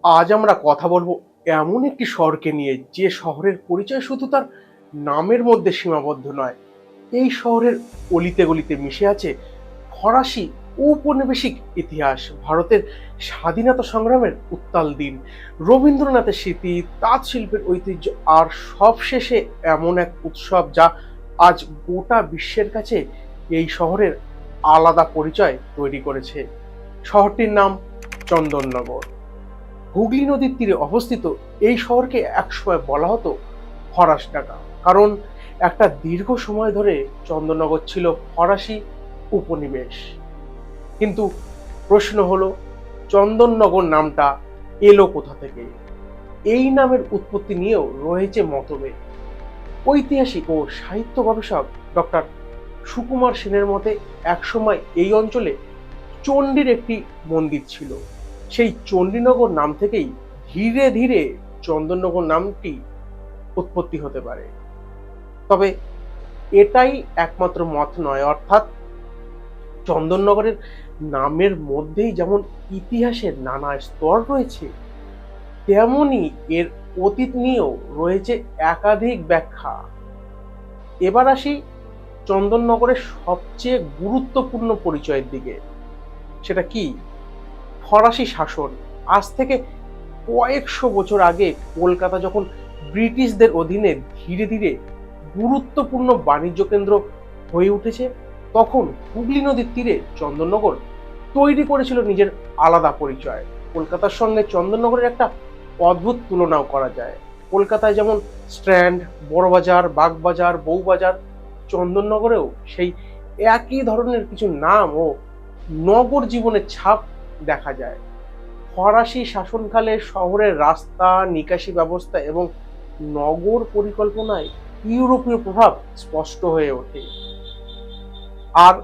আজ আমরা কথা বলবো এমন একটি শহরকে নিয়ে, যে শহরের পরিচয় শুধু তার নামের মধ্যে সীমাবদ্ধ নয়। এই শহরের অলিতে গলিতে মিশে আছে ফরাসি ঔপনিবেশিক ইতিহাস, ভারতের স্বাধীনতা সংগ্রামের উত্তাল দিন, রবীন্দ্রনাথের স্মৃতি, তাঁত শিল্পের ঐতিহ্য, আর সবশেষে এমন এক উৎসব যা আজ গোটা বিশ্বের কাছে এই শহরের আলাদা পরিচয় তৈরি করেছে। শহরটির নাম চন্দননগর। হুগলি নদীর তীরে অবস্থিত এই শহরকে একসময় বলা হতো ফরাসঢাকা, কারণ একটা দীর্ঘ সময় ধরে চন্দননগর ছিল ফরাসি উপনিবেশ। কিন্তু প্রশ্ন হলো, চন্দননগর নামটা এলো কোথা থেকে? এই নামের উৎপত্তি নিয়েও রয়েছে মতভেদ। ঐতিহাসিক ও সাহিত্য গবেষক ডক্টর সুকুমার সেনের মতে একসময় এই অঞ্চলে চণ্ডীর একটি মন্দির ছিল। সেই চণ্ডীনগর নাম থেকেই ধীরে ধীরে চন্দননগর নামটি উৎপত্তি হতে পারে। তবে এটাই একমাত্র মত নয়, অর্থাৎ চন্দননগরের নামের মধ্যেই যেমন ইতিহাসের নানা স্তর রয়েছে, তেমনি এর অতীত নিয়েও রয়েছে একাধিক ব্যাখ্যা। এবার আসি চন্দননগরের সবচেয়ে গুরুত্বপূর্ণ পরিচয়ের দিকে। সেটা কি? ফরাসি শাসন। আজ থেকে কয়েকশো বছর আগে কলকাতা যখন ব্রিটিশদের অধীনে ধীরে ধীরে গুরুত্বপূর্ণ বাণিজ্য কেন্দ্র হয়ে উঠেছে, তখন হুগলি নদীর তীরে চন্দননগর তৈরি করেছিল নিজের আলাদা পরিচয়। কলকাতার সঙ্গে চন্দননগরের একটা অদ্ভুত তুলনাও করা যায়। কলকাতায় যেমন স্ট্র্যান্ড, বড়বাজার, বাগবাজার, বউবাজার, চন্দননগরেও সেই একই ধরনের কিছু নাম ও নগর জীবনের ছাপ দেখা যায়। ফরাসি শাসনকালে শহরের রাস্তা, নিকাশি ব্যবস্থা এবং নগর পরিকল্পনায় ইউরোপীয় প্রভাব স্পষ্ট হয়ে ওঠে। আর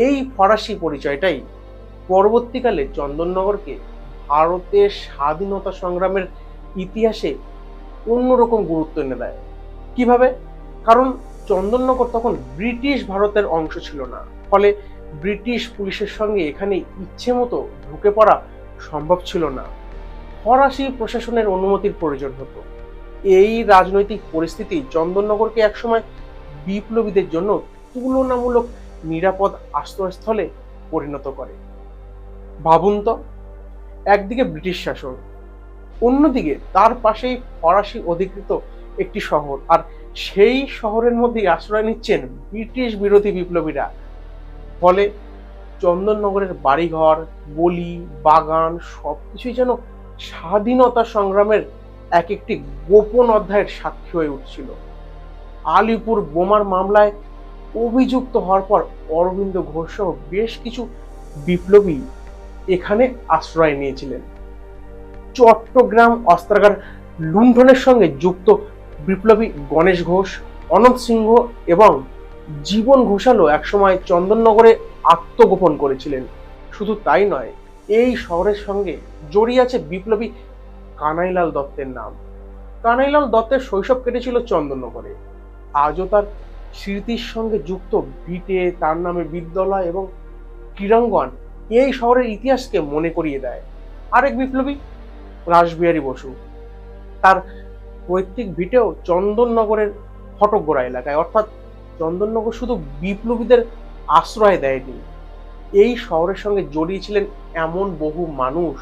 এই ফরাসি পরিচয়টাই পরবর্তীকালে চন্দননগরকে ভারতের স্বাধীনতা সংগ্রামের ইতিহাসে অন্যরকম গুরুত্ব এনে দেয়। কিভাবে? কারণ চন্দননগর তখন ব্রিটিশ ভারতের অংশ ছিল না, ফলে ব্রিটিশ পুলিশের সঙ্গে এখানে ইচ্ছে মতো ঢুকে পড়া সম্ভব ছিল না। ফরাসি প্রশাসনের অনুমতির প্রয়োজন হতো। এই রাজনৈতিক পরিস্থিতি চন্দননগরকে একসময় বিপ্লবীদের জন্য তুলনামূলক নিরাপদ আশ্রয়স্থলে পরিণত করে। ভাবুন তো, একদিকে ব্রিটিশ শাসন, অন্যদিকে তার পাশেই ফরাসি অধিকৃত একটি শহর, আর সেই শহরের মধ্যেই আশ্রয় নিচ্ছেন ব্রিটিশ বিরোধী বিপ্লবীরা। ফলে চন্দননগরের বাড়িঘর, গলি, বাগান সবকিছুই যেন স্বাধীনতা সংগ্রামের এক একটি গোপন অধ্যায়ের সাক্ষী হয়ে উঠছিল। আলিপুর বোমার মামলায় অভিযুক্ত হওয়ার পর অরবিন্দ ঘোষ সহ বেশ কিছু বিপ্লবী এখানে আশ্রয় নিয়েছিলেন। চট্টগ্রাম অস্ত্রাগার লুণ্ঠনের সঙ্গে যুক্ত বিপ্লবী গণেশ ঘোষ, অনন্ত সিংহ এবং জীবন ঘোষালও একসময় চন্দননগরে আত্মগোপন করেছিলেন। শুধু তাই নয়, এই শহরের সঙ্গে জড়িয়ে আছে বিপ্লবী কানাইলাল দত্তের নাম। কানাইলাল দত্তের শৈশব কেটেছিল চন্দননগরে। আজও তার স্মৃতির সঙ্গে যুক্ত ভিটে, তার নামে বিদ্যালয় এবং ক্রীড়াঙ্গন এই শহরের ইতিহাসকে মনে করিয়ে দেয়। আরেক বিপ্লবী রাসবিহারী বসু, তার পৈতৃক ভিটেও চন্দননগরের ফটকগোড়া এলাকায়। অর্থাৎ চন্দননগর শুধু বিপ্লবীদের আশ্রয় দেয়নি, এই শহরের সঙ্গে জড়িয়ে ছিলেন এমন বহু মানুষ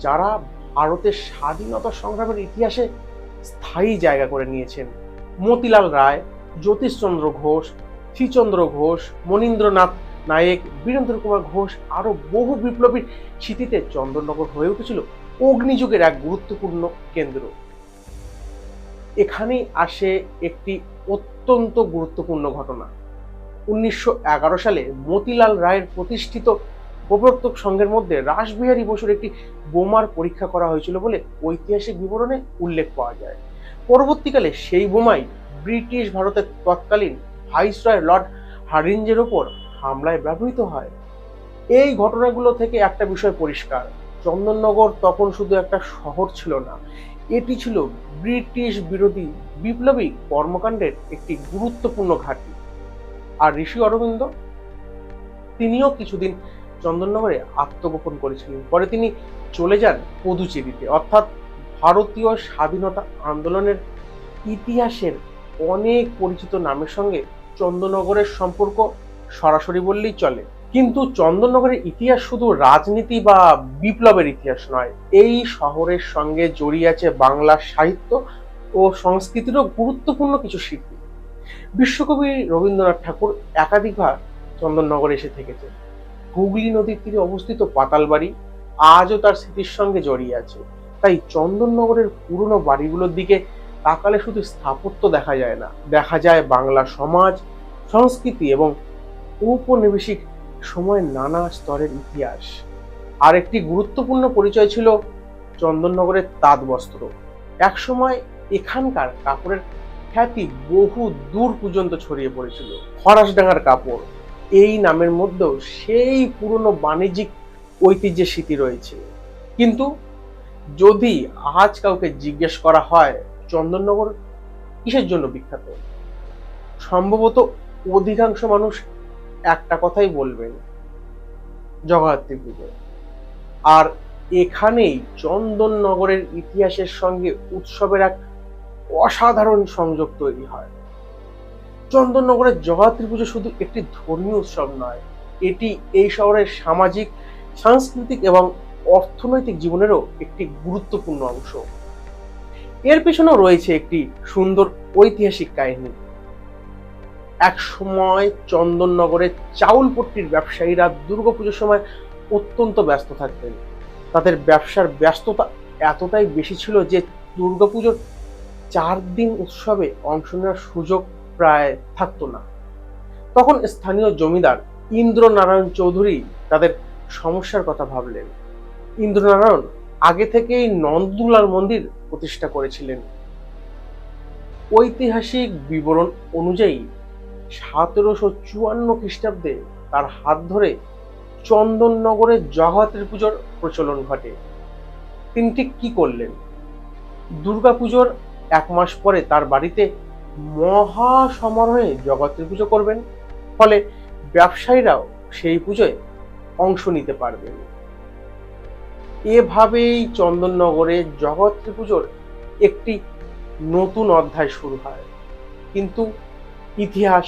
যারা ভারতের স্বাধীনতা সংগ্রামের ইতিহাসে স্থায়ী জায়গা করে নিয়েছেন। মতিলাল রায়, জ্যোতিষচন্দ্র ঘোষ, শ্রীচন্দ্র ঘোষ, মনীন্দ্রনাথ নায়েক, বীরেন্দ্র কুমার ঘোষ, আরো বহু বিপ্লবীর স্মৃতিতে চন্দননগর হয়ে উঠেছিল অগ্নিযুগের এক গুরুত্বপূর্ণ কেন্দ্র। এখানেই আসে একটি অত্যন্ত গুরুত্বপূর্ণ ঘটনা। 1911 সালে মতিলাল রায়ের প্রতিষ্ঠিত প্রবর্তক সংঘের মধ্যে রাসবিহারী বসুর একটি বোমার পরীক্ষা করা হয়েছিল বলে ঐতিহাসিক বিবরণে উল্লেখ পাওয়া যায়। পরবর্তীকালে সেই বোমাই ব্রিটিশ ভারতের তৎকালীন ভাইসরয় লর্ড হার্ডিঞ্জের ওপর হামলায় ব্যবহৃত হয়। এই ঘটনাগুলো থেকে একটা বিষয় পরিষ্কার: চন্দননগর তখন শুধু একটা শহর ছিল না, এটি ছিল ব্রিটিশ বিরোধী বিপ্লবী কর্মকাণ্ডের একটি গুরুত্বপূর্ণ ঘাঁটি। আর ঋষি অরবিন্দ, তিনিও কিছুদিন চন্দননগরে আত্মগোপন করেছিলেন। পরে তিনি চলে যান পদুচেরিতে, অর্থাৎ ভারতীয় স্বাধীনতা আন্দোলনের ইতিহাসের অনেক পরিচিত নামের সঙ্গে চন্দননগরের সম্পর্ক সরাসরি বললেই চলে। কিন্তু চন্দননগরের ইতিহাস শুধু রাজনীতি বা বিপ্লবের ইতিহাস নয়, এই শহরের সঙ্গে জড়িয়ে আছে বাংলার সাহিত্য ও সংস্কৃতিরও গুরুত্বপূর্ণ কিছু স্মৃতি। বিশ্বকবি রবীন্দ্রনাথ ঠাকুর একাধিকবার চন্দননগরে এসে থেকেছেন। হুগলি নদীর তীরে অবস্থিত পাতালবাড়ি আজও তার স্মৃতির সঙ্গে জড়িয়ে আছে। তাই চন্দননগরের পুরনো বাড়িগুলোর দিকে তাকালে শুধু স্থাপত্য দেখা যায় না, দেখা যায় বাংলা সমাজ, সংস্কৃতি এবং ঔপনিবেশিক সময়ের নানা স্তরের ইতিহাস। আর একটি গুরুত্বপূর্ণ পরিচয় ছিল চন্দননগরের তাঁত বস্ত্র। একসময় এখানকার কাপড়ের খ্যাতি বহু দূর পর্যন্ত ছড়িয়ে পড়েছিল। ফরাসডাঙ্গার কাপড় এই নামের মধ্যেও সেই পুরনো বাণিজ্যিক ঐতিহ্যের স্মৃতি রয়েছে। কিন্তু যদি আজ কাউকে জিজ্ঞেস করা হয় চন্দননগর কিসের জন্য বিখ্যাত, সম্ভবত অধিকাংশ মানুষ একটা কথাই বলবেন, জগদ্ধাত্রী পুজো। আর এখানেই চন্দননগরের ইতিহাসের সঙ্গে উৎসবের এক অসাধারণ সংযোগ তৈরি হয়। চন্দননগরের জগদ্ধাত্রী পুজো শুধু একটি ধর্মীয় উৎসব নয়, এটি এই শহরের সামাজিক, সাংস্কৃতিক এবং অর্থনৈতিক জীবনেরও একটি গুরুত্বপূর্ণ অংশ। এর পেছনেও রয়েছে একটি সুন্দর ঐতিহাসিক কাহিনী। এক সময় চন্দননগরের চাউলপট্টির ব্যবসায়ীরা দুর্গাপুজোর সময় অত্যন্ত ব্যস্ত থাকতেন। তাদের ব্যবসার ব্যস্ততা এতটাই বেশি ছিল যে দুর্গাপুজোর 4 দিন উৎসবে অংশ নেওয়ার সুযোগ প্রায় থাকতো না। তখন স্থানীয় জমিদার ইন্দ্রনারায়ণ চৌধুরী তাদের সমস্যার কথা ভাবলেন। ইন্দ্রনারায়ণ আগে থেকেই নন্দদুলার মন্দির প্রতিষ্ঠা করেছিলেন। ঐতিহাসিক বিবরণ অনুযায়ী 1754 খ্রিস্টাব্দে তার হাত ধরে চন্দননগরে জগদ্ধাত্রী পুজোর প্রচলন ঘটে। তিনি ঠিক কি করলেন? দুর্গাপুজোর 1 মাস পরে তার বাড়িতে মহা সমারোহে জগদ্ধাত্রী পুজো করবেন, ফলে ব্যবসায়ীরাও সেই পুজোয় অংশ নিতে পারবেন। এভাবেই চন্দননগরে জগদ্ধাত্রী পুজোর একটি নতুন অধ্যায় শুরু হয়। কিন্তু ইতিহাস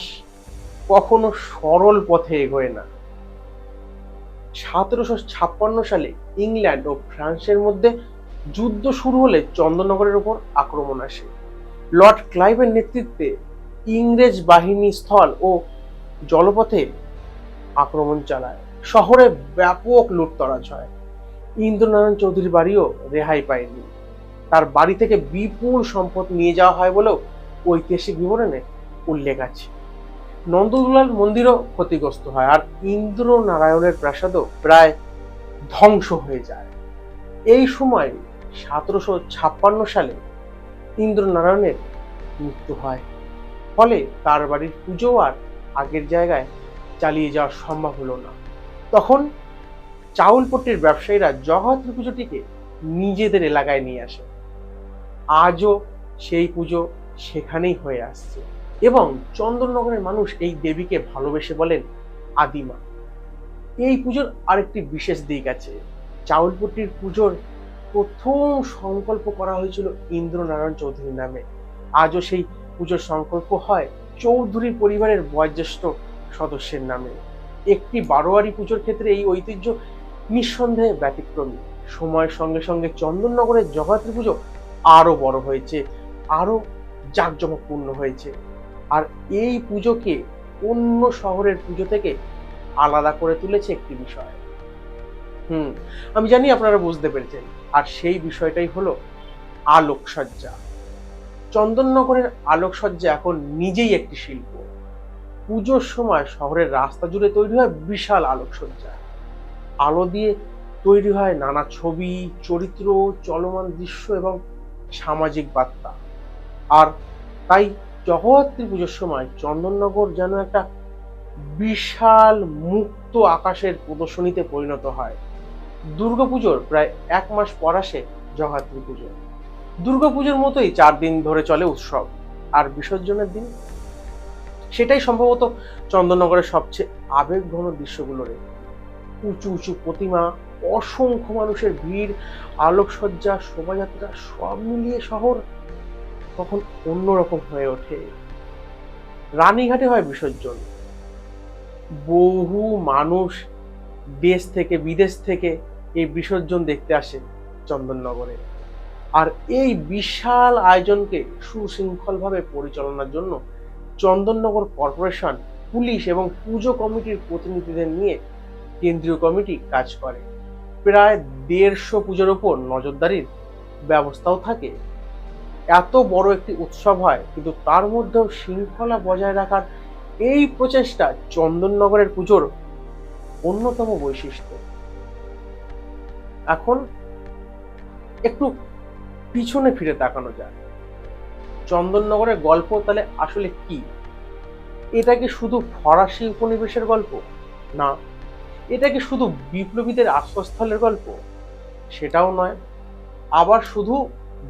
কখনো সরল পথে এগোয় না। 1756 সালে ইংল্যান্ড ও ফ্রান্সের মধ্যে যুদ্ধ শুরু হলে চন্দননগরের উপর আক্রমণ আসে। লর্ড ক্লাইভের নেতৃত্বে ইংরেজ বাহিনী স্থল ও জলপথে আক্রমণ চালায়। শহরে ব্যাপক লুটতরাজ হয়। ইন্দ্রনারায়ণ চৌধুরীর বাড়িও রেহাই পায়নি। তার বাড়ি থেকে বিপুল সম্পদ নিয়ে যাওয়া হয় বলেও ঐতিহাসিক বিবরণে উল্লেখ আছে। নন্দদুলার মন্দিরও ক্ষতিগ্রস্ত হয়, আর ইন্দ্রনারায়ণের প্রাসাদও প্রায় ধ্বংস হয়ে যায়। এই সময় 1756 সালে ইন্দ্রনারায়ণের মৃত্যু হয়, ফলে তার বাড়ির পুজো আর আগের জায়গায় চালিয়ে যাওয়া সম্ভব হলো না। তখন চাউলপট্টির ব্যবসায়ীরা জগদ্ধাত্রী পুজোটিকে নিজেদের এলাকায় নিয়ে আসে। আজও সেই পুজো সেখানেই হয়ে আসছে এবং চন্দননগরের মানুষ এই দেবীকে ভালোবেসে বলেন আদিমা। এই পুজোর আরেকটি বিশেষ দিক আছে। চাউলপট্টির পুজোর প্রথম সংকল্প করা হয়েছিল ইন্দ্রনারায়ণ চৌধুরীর নামে। আজও সেই পুজোর সংকল্প হয় চৌধুরী পরিবারের বয়োজ্যেষ্ঠ সদস্যের নামে। একটি বারোয়ারি পুজোর ক্ষেত্রে এই ঐতিহ্য নিঃসন্দেহে ব্যতিক্রমী। সময়ের সঙ্গে সঙ্গে চন্দননগরের জগদ্ধাত্রী পুজো আরো বড় হয়েছে, আরো জাঁকজমকপূর্ণ হয়েছে। আর এই পুজোকে অন্য শহরের পুজো থেকে আলাদা করে তুলেছে একটি বিষয়। আমি জানি আপনারা বুঝতে পেরেছেন। আর সেই বিষয়টাই হলো আলোকসজ্জা। চন্দননগরের আলোকসজ্জা এখন নিজেই একটি শিল্প। পুজোর সময় শহরের রাস্তা জুড়ে তৈরি হয় বিশাল আলোকসজ্জা। আলো দিয়ে তৈরি হয় নানা ছবি, চরিত্র, চলমান দৃশ্য এবং সামাজিক বার্তা। আর তাই জগদ্ধাত্রী পুজোর সময় চন্দননগর যেন একটা বিশাল মুক্ত আকাশের প্রদর্শনীতে পরিণত হয়। দুর্গাপুজোর প্রায় 1 মাস পর আসে জগদ্ধাত্রী পুজো। দুর্গাপুজোর মতোই 4 দিন ধরে চলে উৎসব, আর বিসর্জনের দিন সেটাই সম্ভবত চন্দননগরের সবচেয়ে আবেগঘন দৃশ্যগুলোর একটি। উঁচু উঁচু প্রতিমা, অসংখ্য মানুষের ভিড়, আলোকসজ্জা, শোভাযাত্রা সব মিলিয়ে শহর তখন অন্যরকম হয়ে ওঠে। রানীঘাটে হয় বিসর্জন। বহু মানুষ দেশ থেকে বিদেশ থেকে এই বিসর্জন দেখতে আসে চন্দননগরে। আর এই বিশাল আয়োজনকে সুশৃঙ্খলভাবে পরিচালনার জন্য চন্দননগর কর্পোরেশন, পুলিশ এবং পুজো কমিটির প্রতিনিধিদের নিয়ে কেন্দ্রীয় কমিটি কাজ করে। প্রায় 150 পুজোর উপর নজরদারির ব্যবস্থাও থাকে। এত বড় একটি উৎসব হয়, কিন্তু তার মধ্যেও শৃঙ্খলা বজায় রাখার এই প্রচেষ্টা চন্দননগরের পুজোর অন্যতম বৈশিষ্ট্য। এখন একটু পিছনে ফিরে তাকানো যায়। চন্দননগরের গল্প তাহলে আসলে কি? এটা কি শুধু ফরাসি উপনিবেশের গল্প? না। এটা কি শুধু বিপ্লবীদের আশ্রয়স্থলের গল্প? সেটাও নয়। আবার শুধু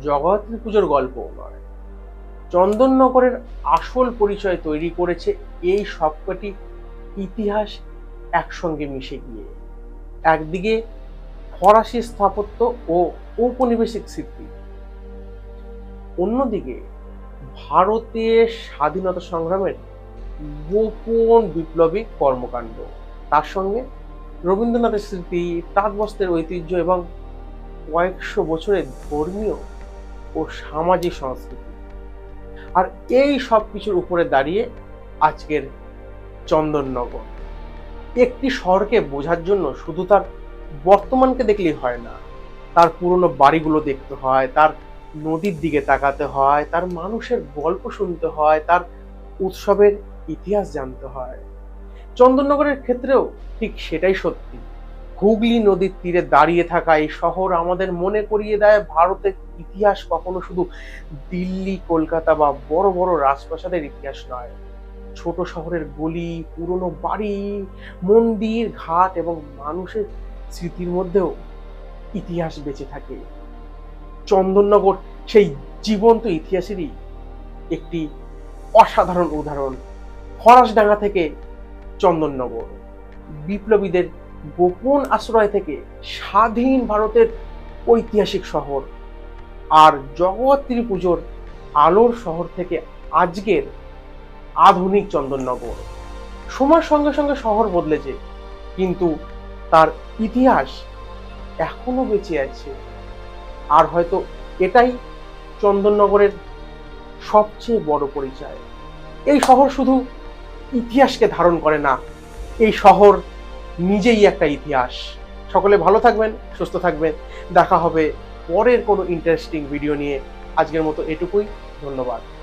জগদ্ধাত্রী পুজোর গল্পও নয়। চন্দননগরের আসল পরিচয় তৈরি করেছে এই সবকটি ইতিহাস একসঙ্গে মিশে গিয়ে। একদিকে ফরাসি স্থাপত্য ও ঔপনিবেশিক স্মৃতি, অন্যদিকে ভারতের স্বাধীনতা সংগ্রামের গোপন বিপ্লবী কর্মকাণ্ড, তার সঙ্গে রবীন্দ্রনাথের স্মৃতি, তাঁতবস্ত্রের ঐতিহ্য এবং কয়েকশো বছরের ধর্মীয় ও সামাজিক সংস্কৃতি। আর এই সব কিছুর উপরে দাঁড়িয়ে আজকের চন্দননগর। একটি শহরকে বোঝার জন্য শুধু তার বর্তমানকে দেখলেই হয় না, তার পুরনো বাড়িগুলো দেখতে হয়, তার নদীর দিকে তাকাতে হয়, তার মানুষের গল্প শুনতে হয়, তার উৎসবের ইতিহাস জানতে হয়। চন্দননগরের ক্ষেত্রেও ঠিক সেটাই সত্যি। হুগলি নদীর তীরে দাঁড়িয়ে থাকা এই শহর আমাদের মনে করিয়ে দেয় ভারতের ইতিহাস কখনো শুধু দিল্লি, কলকাতা বা বড় বড় রাজপ্রাসাদের ইতিহাস নয়। ছোট শহরের গলি, পুরনো বাড়ি, মন্দির, ঘাট এবং মানুষের স্মৃতির মধ্যেও ইতিহাস বেঁচে থাকে। চন্দননগর সেই জীবন্ত ইতিহাসেরই একটি অসাধারণ উদাহরণ। ফরাসডাঙ্গা থেকে চন্দননগর, বিপ্লবীদের গোপন আশ্রয় থেকে স্বাধীন ভারতের ঐতিহাসিক শহর, আর জগদ্ধাত্রী পুজোর আলোর শহর থেকে আজকের আধুনিক চন্দননগর। সময়ের সঙ্গে সঙ্গে শহর বদলেছে, কিন্তু তার ইতিহাস এখনো বেঁচে আছে। আর হয়তো এটাই চন্দননগরের সবচেয়ে বড় পরিচয়। এই শহর শুধু ইতিহাসকে ধারণ করে না, এই শহর নিজেই একটা ইতিহাস। সকলে ভালো থাকবেন, সুস্থ থাকবেন। দেখা হবে পরের কোনো ইন্টারেস্টিং ভিডিও নিয়ে। আজকের মতো এটুকুই। ধন্যবাদ।